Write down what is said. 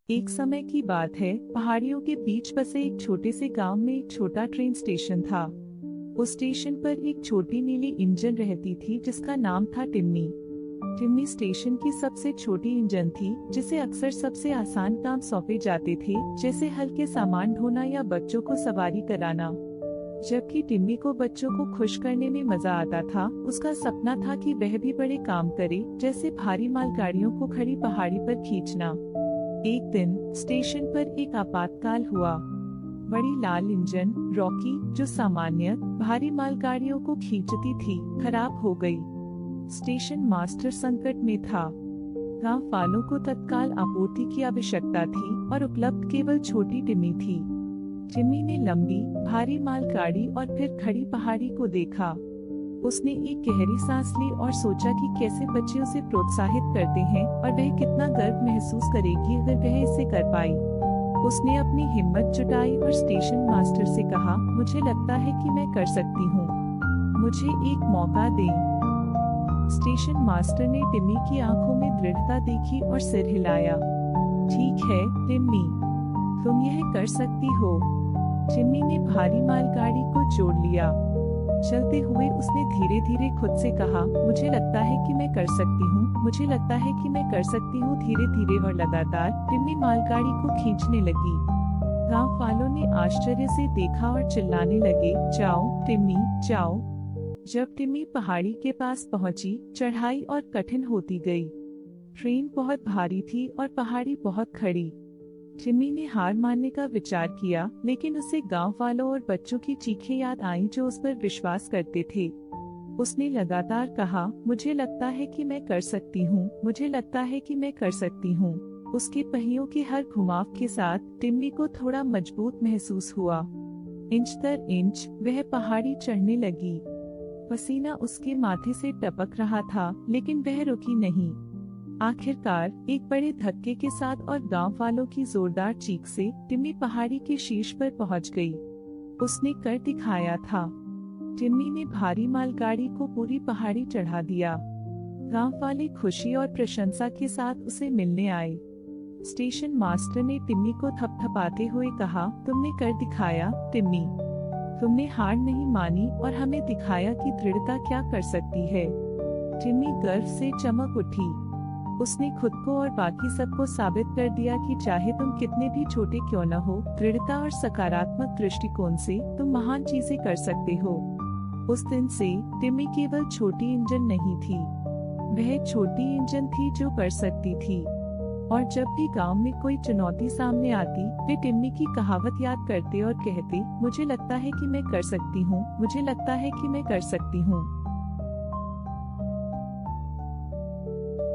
एक समय की बात है, पहाड़ियों के बीच बसे एक छोटे से गांव में एक छोटा ट्रेन स्टेशन था। उस स्टेशन पर एक छोटी नीली इंजन रहती थी जिसका नाम था टिम्मी। टिम्मी स्टेशन की सबसे छोटी इंजन थी जिसे अक्सर सबसे आसान काम सौंपे जाते थे, जैसे हल्के सामान ढोना या बच्चों को सवारी कराना। जबकि टिम्मी को बच्चों को खुश करने में मजा आता था, उसका सपना था कि वह भी बड़े काम करे, जैसे भारी मालगाड़ियों को खड़ी पहाड़ी पर खींचना। एक दिन स्टेशन पर एक आपातकाल हुआ। बड़ी लाल इंजन रॉकी, जो सामान्य भारी मालगाड़ियों को खींचती थी, खराब हो गई। स्टेशन मास्टर संकट में था। गांव वालों को तत्काल आपूर्ति की आवश्यकता थी और उपलब्ध केवल छोटी टिम्मी थी। टिम्मी ने लंबी भारी मालगाड़ी और फिर खड़ी पहाड़ी को देखा। उसने एक गहरी सांस ली और सोचा कि कैसे बच्चे उसे प्रोत्साहित करते हैं और वह कितना गर्व महसूस करेगी अगर वह इसे कर पाई। उसने अपनी हिम्मत जुटाई और स्टेशन मास्टर से कहा, मुझे लगता है कि मैं कर सकती हूँ, मुझे एक मौका दें। स्टेशन मास्टर ने टिम्मी की आंखों में दृढ़ता देखी और सिर हिलाया। ठीक है टिम्मी, तुम यह कर सकती हो। टिम्मी ने भारी मालगाड़ी को जोड़ लिया। चलते हुए उसने धीरे धीरे खुद से कहा, मुझे लगता है कि मैं कर सकती हूँ, मुझे लगता है कि मैं कर सकती हूँ। धीरे धीरे और लगातार टिम्मी मालगाड़ी को खींचने लगी। गांव वालों ने आश्चर्य से देखा और चिल्लाने लगे, जाओ टिम्मी जाओ। जब टिम्मी पहाड़ी के पास पहुंची, चढ़ाई और कठिन होती गई। ट्रेन बहुत भारी थी और पहाड़ी बहुत खड़ी। टिम्मी ने हार मानने का विचार किया, लेकिन उसे गांव वालों और बच्चों की चीखें याद आईं जो उस पर विश्वास करते थे। उसने लगातार कहा, मुझे लगता है कि मैं कर सकती हूँ, मुझे लगता है कि मैं कर सकती हूँ। उसके पहियों के हर घुमाव के साथ टिम्मी को थोड़ा मजबूत महसूस हुआ। इंच दर इंच वह पहाड़ी चढ़ने लगी। पसीना उसके माथे से टपक रहा था, लेकिन वह रुकी नहीं। आखिरकार एक बड़े धक्के के साथ और गांव वालों की जोरदार चीख से टिम्मी पहाड़ी के शीर्ष पर पहुंच गई। उसने कर दिखाया था। टिम्मी ने भारी मालगाड़ी को पूरी पहाड़ी चढ़ा दिया। गांव वाले खुशी और प्रशंसा के साथ उसे मिलने आए। स्टेशन मास्टर ने टिम्मी को थपथपाते हुए कहा, तुमने कर दिखाया टिम्मी, तुमने हार नहीं मानी और हमें दिखाया कि दृढ़ता क्या कर सकती है। टिम्मी गर्व से चमक उठी। उसने खुद को और बाकी सबको साबित कर दिया कि चाहे तुम कितने भी छोटे क्यों न हो, दृढ़ता और सकारात्मक दृष्टिकोण से तुम महान चीजें कर सकते हो। उस दिन से टिम्मी केवल छोटी इंजन नहीं थी, वह छोटी इंजन थी जो कर सकती थी। और जब भी गांव में कोई चुनौती सामने आती, वे टिम्मी की कहावत याद करते और कहते, मुझे लगता है कि मैं कर सकती हूँ, मुझे लगता है कि मैं कर सकती हूँ।